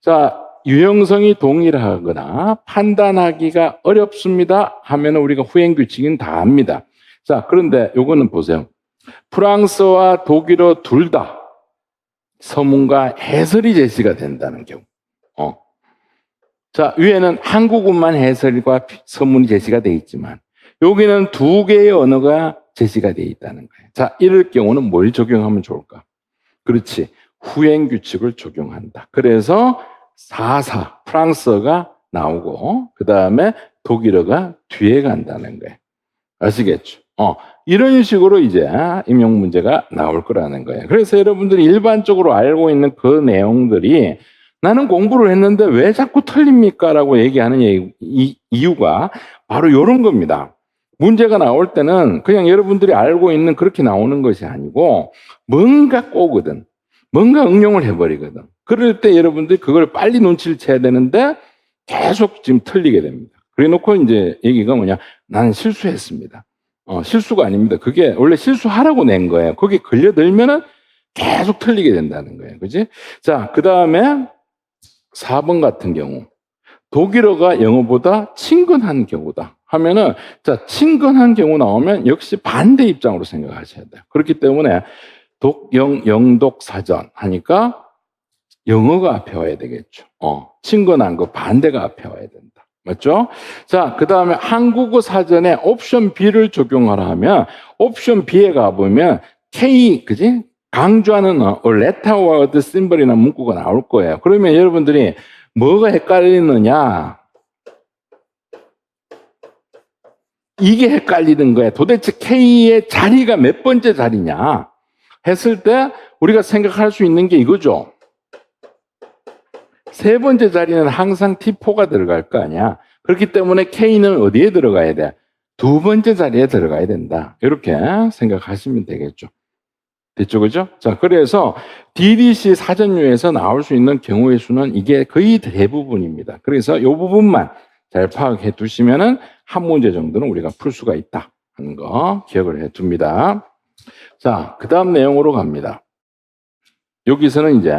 자, 유형성이 동일하거나 판단하기가 어렵습니다 하면 우리가 후행 규칙은 다 압니다. 자, 그런데 요거는 보세요. 프랑스와 독일어 둘 다 서문과 해설이 제시가 된다는 경우. 자, 위에는 한국어만 해설과 서문이 제시가 되어 있지만 여기는 두 개의 언어가 제시가 되어 있다는 거예요. 자, 이럴 경우는 뭘 적용하면 좋을까? 그렇지. 후행 규칙을 적용한다. 그래서 4사 프랑스어가 나오고 그 다음에 독일어가 뒤에 간다는 거예요. 아시겠죠? 이런 식으로 이제 임용 문제가 나올 거라는 거예요. 그래서 여러분들이 일반적으로 알고 있는 그 내용들이 나는 공부를 했는데 왜 자꾸 틀립니까? 라고 얘기하는 이유가 바로 이런 겁니다. 문제가 나올 때는 그냥 여러분들이 알고 있는 그렇게 나오는 것이 아니고 뭔가 꼬거든. 뭔가 응용을 해버리거든. 그럴 때 여러분들이 그걸 빨리 눈치를 채야 되는데 계속 지금 틀리게 됩니다. 그래 놓고 이제 얘기가 뭐냐. 나는 실수했습니다. 실수가 아닙니다. 그게 원래 실수하라고 낸 거예요. 거기 걸려들면은 계속 틀리게 된다는 거예요. 그지? 자, 그 다음에 4번 같은 경우. 독일어가 영어보다 친근한 경우다 하면은, 자, 친근한 경우 나오면 역시 반대 입장으로 생각하셔야 돼요. 그렇기 때문에 영독 사전 하니까 영어가 앞에 와야 되겠죠. 친근한 거 반대가 앞에 와야 된다. 맞죠? 자, 그 다음에 한국어 사전에 옵션 B를 적용하라 하면 옵션 B에 가보면 K, 그지? 강조하는 letter word symbol이나 문구가 나올 거예요. 그러면 여러분들이 뭐가 헷갈리느냐? 이게 헷갈리는 거예요. 도대체 K의 자리가 몇 번째 자리냐? 했을 때 우리가 생각할 수 있는 게 이거죠. 세 번째 자리는 항상 T4가 들어갈 거 아니야. 그렇기 때문에 K는 어디에 들어가야 돼? 두 번째 자리에 들어가야 된다. 이렇게 생각하시면 되겠죠. 됐죠, 그죠? 자, 그래서 DDC 사전류에서 나올 수 있는 경우의 수는 이게 거의 대부분입니다. 그래서 이 부분만 잘 파악해 두시면은 한 문제 정도는 우리가 풀 수가 있다 하는 거 기억을 해 둡니다. 자, 그 다음 내용으로 갑니다. 여기서는 이제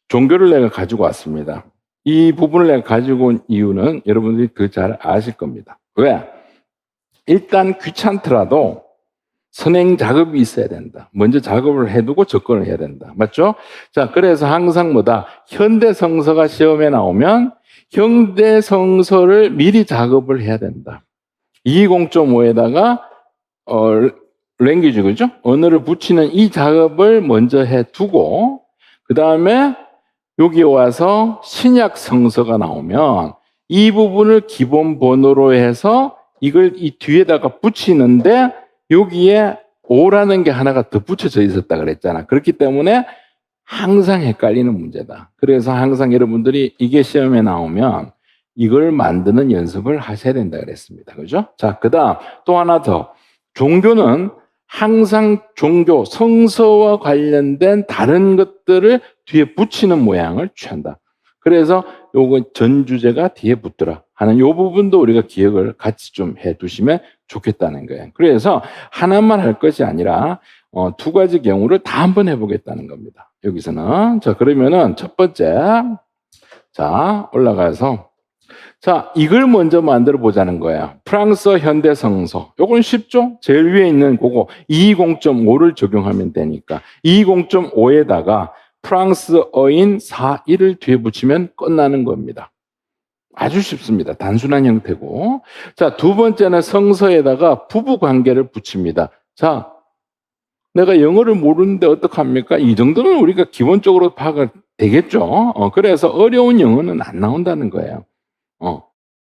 종교를 내가 가지고 왔습니다. 이 부분을 내가 가지고 온 이유는 여러분들이 그 잘 아실 겁니다. 왜? 일단 귀찮더라도 선행 작업이 있어야 된다. 먼저 작업을 해두고 접근을 해야 된다. 맞죠? 자, 그래서 항상 뭐다? 현대성서가 시험에 나오면 현대성서를 미리 작업을 해야 된다. 20.5에다가 랭귀지, 그죠? 언어를 붙이는 이 작업을 먼저 해두고 그 다음에 여기 와서 신약 성서가 나오면 이 부분을 기본 번호로 해서 이걸 이 뒤에다가 붙이는데 여기에 오라는 게 하나가 더 붙여져 있었다 그랬잖아. 그렇기 때문에 항상 헷갈리는 문제다. 그래서 항상 여러분들이 이게 시험에 나오면 이걸 만드는 연습을 하셔야 된다 그랬습니다. 그죠? 자, 그 다음 또 하나 더. 종교는 항상 종교, 성서와 관련된 다른 것들을 뒤에 붙이는 모양을 취한다. 그래서 요거 전 주제가 뒤에 붙더라 하는 요 부분도 우리가 기억을 같이 좀 해 두시면 좋겠다는 거예요. 그래서 하나만 할 것이 아니라 두 가지 경우를 다 한번 해보겠다는 겁니다. 여기서는. 자, 그러면은 첫 번째. 자, 올라가서. 자, 이걸 먼저 만들어 보자는 거예요. 프랑스어 현대성서. 요건 쉽죠? 제일 위에 있는 그거 220.5를 적용하면 되니까 220.5에다가 프랑스어인 4.1을 뒤에 붙이면 끝나는 겁니다. 아주 쉽습니다. 단순한 형태고. 자, 두 번째는 성서에다가 부부 관계를 붙입니다. 자, 내가 영어를 모르는데 어떡합니까? 이 정도는 우리가 기본적으로 파악을 되겠죠. 그래서 어려운 영어는 안 나온다는 거예요.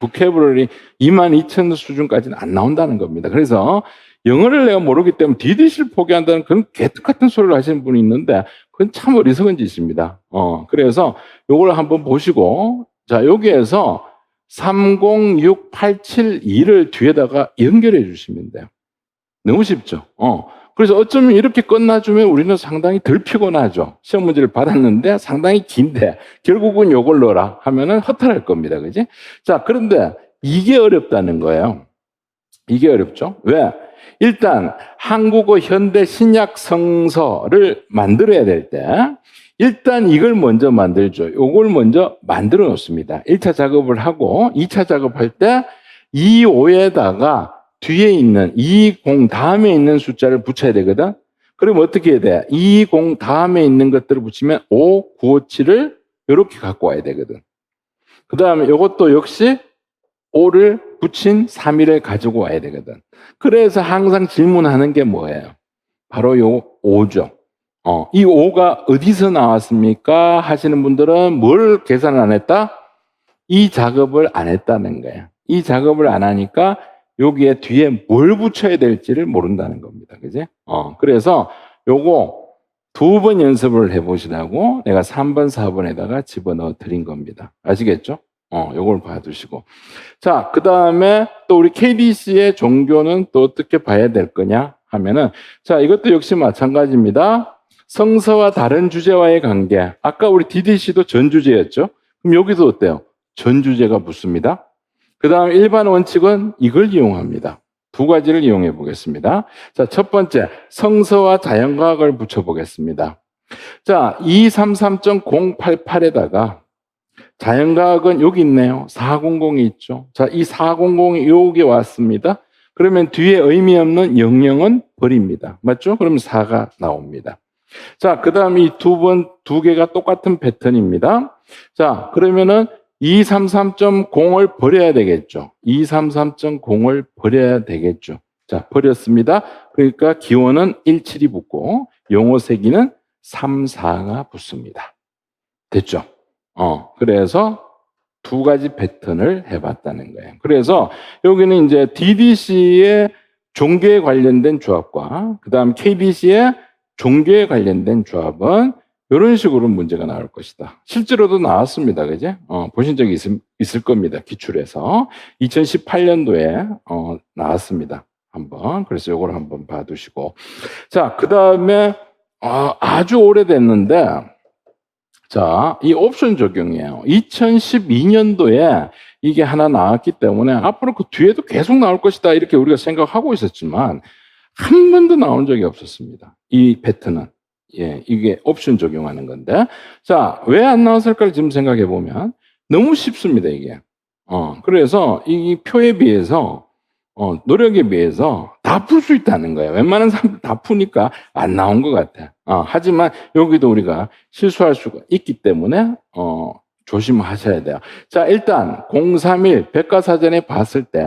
보캐브러리 22,000 수준까지는 안 나온다는 겁니다. 그래서 영어를 내가 모르기 때문에 DDC를 포기한다는 그런 개떡 같은 소리를 하시는 분이 있는데 그건 참 어리석은 짓입니다. 그래서 요걸 한번 보시고, 자, 여기에서 306872를 뒤에다가 연결해 주시면 돼요. 너무 쉽죠? 그래서 어쩌면 이렇게 끝나주면 우리는 상당히 덜 피곤하죠. 시험 문제를 받았는데 상당히 긴데 결국은 요걸 넣어라 하면은 허탈할 겁니다. 그지? 자, 그런데 이게 어렵다는 거예요. 이게 어렵죠? 왜? 일단 한국어 현대 신약 성서를 만들어야 될 때 일단 이걸 먼저 만들죠. 요걸 먼저 만들어 놓습니다. 1차 작업을 하고 2차 작업할 때 25에다가 뒤에 있는 20 다음에 있는 숫자를 붙여야 되거든. 그럼 어떻게 해야 돼? 20 다음에 있는 것들을 붙이면 5, 9, 5, 7을 이렇게 갖고 와야 되거든. 그 다음에 이것도 역시 5를 붙인 3일을 가지고 와야 되거든. 그래서 항상 질문하는 게 뭐예요? 바로 요 5죠. 이 5가 어디서 나왔습니까? 하시는 분들은 뭘 계산을 안 했다? 이 작업을 안 했다는 거예요. 이 작업을 안 하니까 여기에 뒤에 뭘 붙여야 될지를 모른다는 겁니다. 그지? 그래서 요거 2번 연습을 해보시라고 내가 3번, 4번에다가 집어넣어 드린 겁니다. 아시겠죠? 요걸 봐두시고. 자, 그 다음에 또 우리 KDC의 종교는 또 어떻게 봐야 될 거냐 하면은, 자, 이것도 역시 마찬가지입니다. 성서와 다른 주제와의 관계. 아까 우리 DDC도 전주제였죠? 그럼 여기도 어때요? 전주제가 붙습니다. 그 다음 일반 원칙은 이걸 이용합니다. 2가지를 이용해 보겠습니다. 자, 첫 번째, 성서와 자연과학을 붙여보겠습니다. 자, 233.088에다가 자연과학은 여기 있네요. 400이 있죠. 자, 이 400이 여기 왔습니다. 그러면 뒤에 의미 없는 00은 버립니다. 맞죠? 그럼 4가 나옵니다. 자, 그 다음 이 두 개가 똑같은 패턴입니다. 자, 그러면은 233.0을 버려야 되겠죠. 233.0을 버려야 되겠죠. 자, 버렸습니다. 그러니까 기원은 17이 붙고 용어 세기는 3, 4가 붙습니다. 됐죠? 그래서 2가지 패턴을 해봤다는 거예요. 그래서 여기는 이제 DDC의 종교에 관련된 조합과 그 다음 KDC의 종교에 관련된 조합은 이런 식으로 문제가 나올 것이다. 실제로도 나왔습니다. 그죠? 보신 적이 있을 겁니다. 기출에서. 2018년도에 나왔습니다. 한번. 그래서 이걸 한번 봐두시고. 자, 그 다음에 아주 오래됐는데 자, 이 옵션 적용이에요. 2012년도에 이게 하나 나왔기 때문에 앞으로 그 뒤에도 계속 나올 것이다 이렇게 우리가 생각하고 있었지만 한 번도 나온 적이 없었습니다. 이 패턴은. 예, 이게 옵션 적용하는 건데. 자, 왜 안 나왔을까를 지금 생각해 보면 너무 쉽습니다, 이게. 그래서 이 표에 비해서 노력에 비해서 다 풀 수 있다는 거예요. 웬만한 사람들 다 푸니까 안 나온 것 같아. 하지만 여기도 우리가 실수할 수가 있기 때문에 조심하셔야 돼요. 자, 일단 031 백과사전에 봤을 때,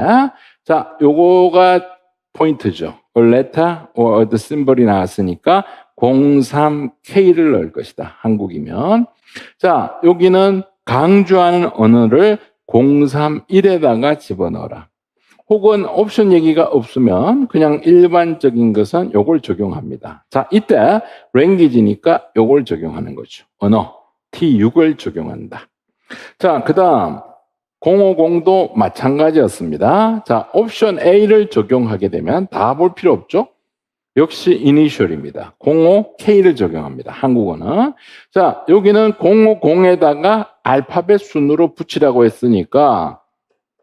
자, 요거가 포인트죠. A letter or the symbol이 나왔으니까 03K를 넣을 것이다. 한국이면. 자, 여기는 강조하는 언어를 031에다가 집어넣어라. 혹은 옵션 얘기가 없으면 그냥 일반적인 것은 요걸 적용합니다. 자, 이때 랭귀지니까 요걸 적용하는 거죠. 언어 T6을 적용한다. 자, 그 다음 050도 마찬가지였습니다. 자, 옵션 A를 적용하게 되면 다 볼 필요 없죠? 역시 이니셜입니다. 05K를 적용합니다. 한국어는. 자, 여기는 050에다가 알파벳 순으로 붙이라고 했으니까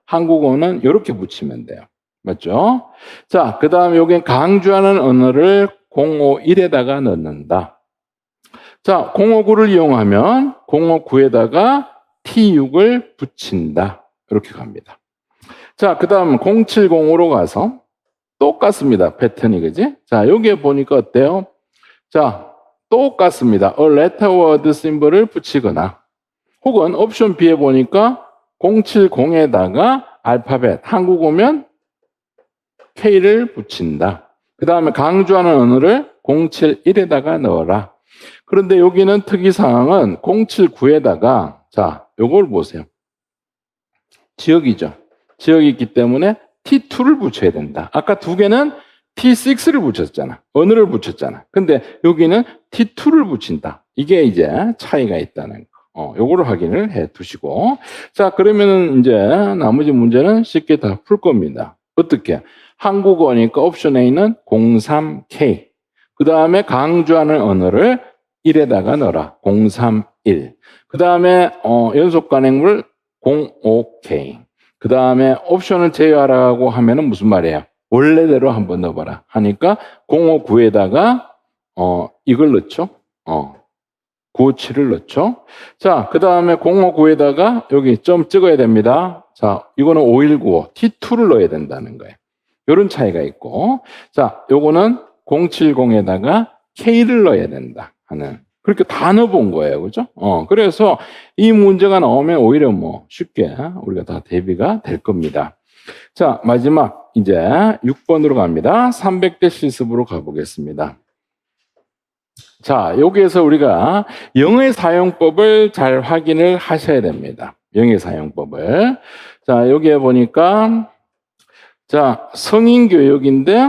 한국어는 이렇게 붙이면 돼요. 맞죠? 자, 그 다음 여기는 강조하는 언어를 051에다가 넣는다. 자, 059를 이용하면 059에다가 T6을 붙인다. 이렇게 갑니다. 자, 그 다음 0705로 가서 똑같습니다. 패턴이, 그지? 자, 여기에 보니까 어때요? 자, 똑같습니다. A letter word symbol을 붙이거나 혹은 옵션 B에 보니까 070에다가 알파벳, 한국 오면 K를 붙인다. 그 다음에 강조하는 언어를 071에다가 넣어라. 그런데 여기는 특이사항은 079에다가, 자, 요걸 보세요. 지역이죠. 지역이 있기 때문에 T2를 붙여야 된다. 아까 두 개는 T6를 붙였잖아. 언어를 붙였잖아. 근데 여기는 T2를 붙인다. 이게 이제 차이가 있다는 거. 요거를 확인을 해 두시고. 자, 그러면은 이제 나머지 문제는 쉽게 다 풀 겁니다. 어떻게? 한국어니까 옵션 A는 03K. 그 다음에 강조하는 언어를 1에다가 넣어라. 031. 그 다음에 연속 간행물 05K. 그 다음에 옵션을 제외하라고 하면은 무슨 말이에요? 원래대로 한번 넣어봐라 하니까 059에다가 이걸 넣죠. 957을 넣죠. 자, 그 다음에 059에다가 여기 점 찍어야 됩니다. 자, 이거는 5195 T2를 넣어야 된다는 거예요. 이런 차이가 있고, 자, 요거는 070에다가 K를 넣어야 된다 하는, 그렇게 다 넣어본 거예요. 그죠? 그래서 이 문제가 나오면 오히려 뭐 쉽게 우리가 다 대비가 될 겁니다. 자, 마지막 이제 6번으로 갑니다. 300대 실습으로 가보겠습니다. 자, 여기에서 우리가 영의 사용법을 잘 확인을 하셔야 됩니다. 영의 사용법을. 자, 여기에 보니까 자, 성인 교육인데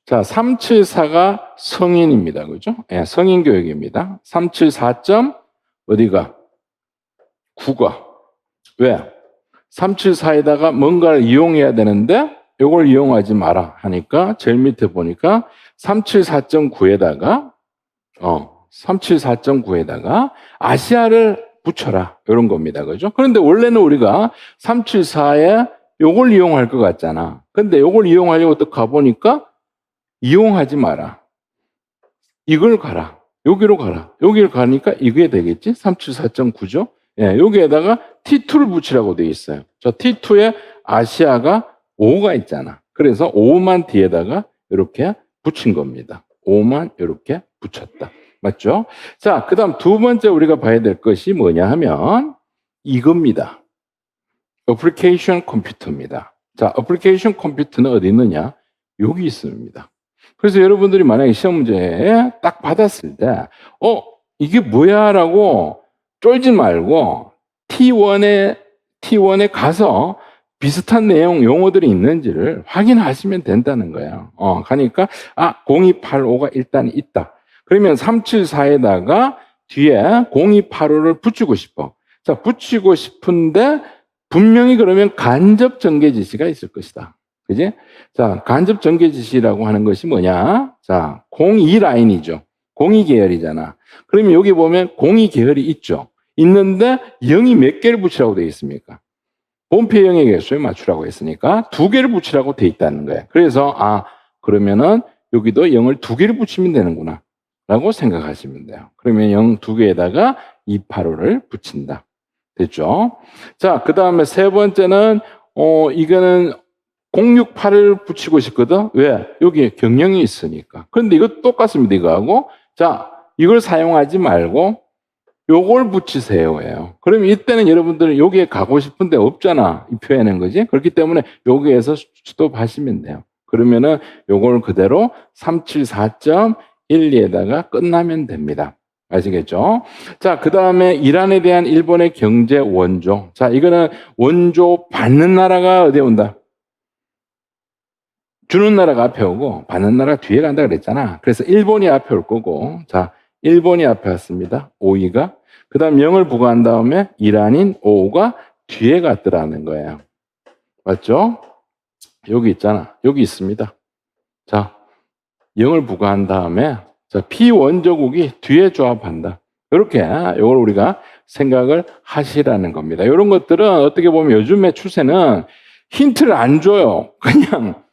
자, 374가 성인입니다. 그죠? 예, 성인 교육입니다. 374점 어디가? 9가. 왜? 374에다가 뭔가를 이용해야 되는데 이걸 이용하지 마라 하니까 제일 밑에 보니까 374.9에다가 374.9에다가 아시아를 붙여라 이런 겁니다. 그죠? 그런데 원래는 우리가 374에 요걸 이용할 것 같잖아. 근데 요걸 이용하려고 또 가보니까 이용하지 마라. 이걸 가라. 여기로 가라. 여기를 가니까 이게 되겠지? 374.9죠? 예, 여기에다가 T2를 붙이라고 되어 있어요. 저 T2에 아시아가 5가 있잖아. 그래서 5만 뒤에다가 이렇게 붙인 겁니다. 5만 이렇게 붙였다. 맞죠? 자, 그 다음 두 번째 우리가 봐야 될 것이 뭐냐 하면 이겁니다. 어플리케이션 컴퓨터입니다. 자, 어플리케이션 컴퓨터는 어디 있느냐? 여기 있습니다. 그래서 여러분들이 만약에 시험 문제에 딱 받았을 때, 이게 뭐야? 라고 쫄지 말고 T1에 가서 비슷한 내용, 용어들이 있는지를 확인하시면 된다는 거예요. 가니까, 0285가 일단 있다. 그러면 374에다가 뒤에 0285를 붙이고 싶어. 자, 붙이고 싶은데 분명히 그러면 간접 전개 지시가 있을 것이다. 그지? 자, 간접 전개 지시라고 하는 것이 뭐냐? 자, 02 라인이죠. 02 계열이잖아. 그러면 여기 보면 02 계열이 있죠. 있는데 0이 몇 개를 붙이라고 되어 있습니까? 본표 0의 개수에 맞추라고 했으니까 2개를 붙이라고 되어 있다는 거예요. 그래서 그러면은 여기도 0을 2개를 붙이면 되는구나 라고 생각하시면 돼요. 그러면 0 2개에다가 285를 붙인다. 됐죠? 자, 그 다음에 세 번째는 이거는 068을 붙이고 싶거든. 왜? 여기에 경영이 있으니까. 그런데 이거 똑같습니다. 이거하고. 자, 이걸 사용하지 말고 요걸 붙이세요예요. 그러면 이때는 여러분들은 여기에 가고 싶은데 없잖아. 이 표현한 거지. 그렇기 때문에 여기에서 스톱하시면 돼요. 그러면은 요걸 그대로 374.12에다가 끝나면 됩니다. 아시겠죠? 자, 그 다음에 이란에 대한 일본의 경제 원조. 자, 이거는 원조 받는 나라가 어디에 온다? 주는 나라가 앞에 오고 받는 나라가 뒤에 간다 그랬잖아. 그래서 일본이 앞에 올 거고, 자, 일본이 앞에 왔습니다. 5위가. 그 다음 0을 부과한 다음에 이란인 5가 뒤에 갔더라는 거예요. 맞죠? 여기 있잖아. 여기 있습니다. 자, 0을 부과한 다음에 자, 피원조국이 뒤에 조합한다. 이렇게 이걸 우리가 생각을 하시라는 겁니다. 이런 것들은 어떻게 보면 요즘의 추세는 힌트를 안 줘요. 그냥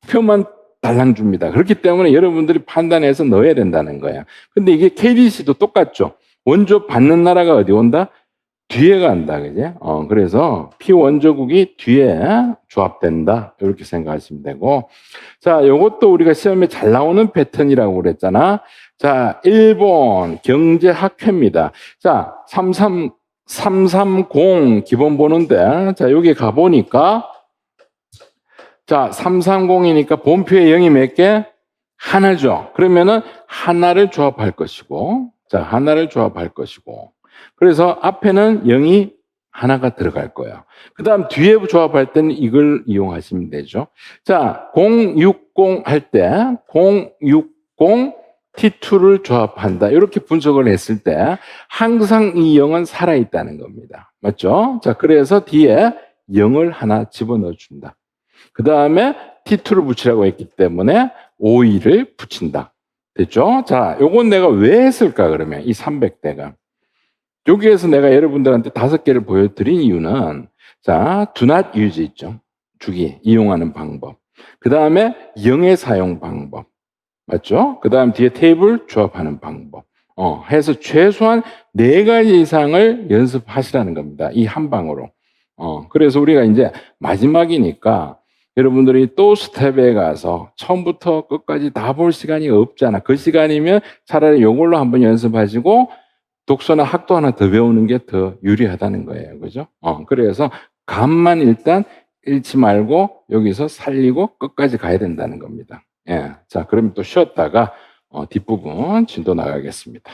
표만 달랑 줍니다. 그렇기 때문에 여러분들이 판단해서 넣어야 된다는 거예요. 근데 이게 KDC도 똑같죠. 원조 받는 나라가 어디 온다? 뒤에 간다. 그지? 그래서 피원조국이 뒤에 조합된다. 이렇게 생각하시면 되고. 자, 요것도 우리가 시험에 잘 나오는 패턴이라고 그랬잖아. 자, 일본 경제학회입니다. 자, 330 기본 보는데, 자, 여기 가보니까, 자, 330이니까 본표에 0이 몇 개? 하나죠. 그러면은 하나를 조합할 것이고, 자, 하나를 조합할 것이고, 그래서 앞에는 0이 하나가 들어갈 거예요. 그 다음 뒤에 조합할 때는 이걸 이용하시면 되죠. 자, 060 할 때 060 T2를 조합한다. 이렇게 분석을 했을 때 항상 이 0은 살아있다는 겁니다. 맞죠? 자, 그래서 뒤에 0을 하나 집어넣어 준다. 그 다음에 T2를 붙이라고 했기 때문에 52를 붙인다. 됐죠? 자, 요건 내가 왜 했을까, 그러면? 이 300대가. 여기에서 내가 여러분들한테 5개를 보여드린 이유는, 자, do not use 있죠. 주기, 이용하는 방법. 그 다음에 0의 사용 방법. 맞죠? 그 다음 뒤에 테이블 조합하는 방법. 해서 최소한 4가지 이상을 연습하시라는 겁니다. 이 한 방으로. 그래서 우리가 이제 마지막이니까 여러분들이 또 스텝에 가서 처음부터 끝까지 다 볼 시간이 없잖아. 그 시간이면 차라리 이걸로 한번 연습하시고 독서나 학도 하나 더 배우는 게 더 유리하다는 거예요. 그죠? 그래서 감만 일단 잃지 말고 여기서 살리고 끝까지 가야 된다는 겁니다. 예. 자, 그럼 또 쉬었다가 뒷부분 진도 나가겠습니다.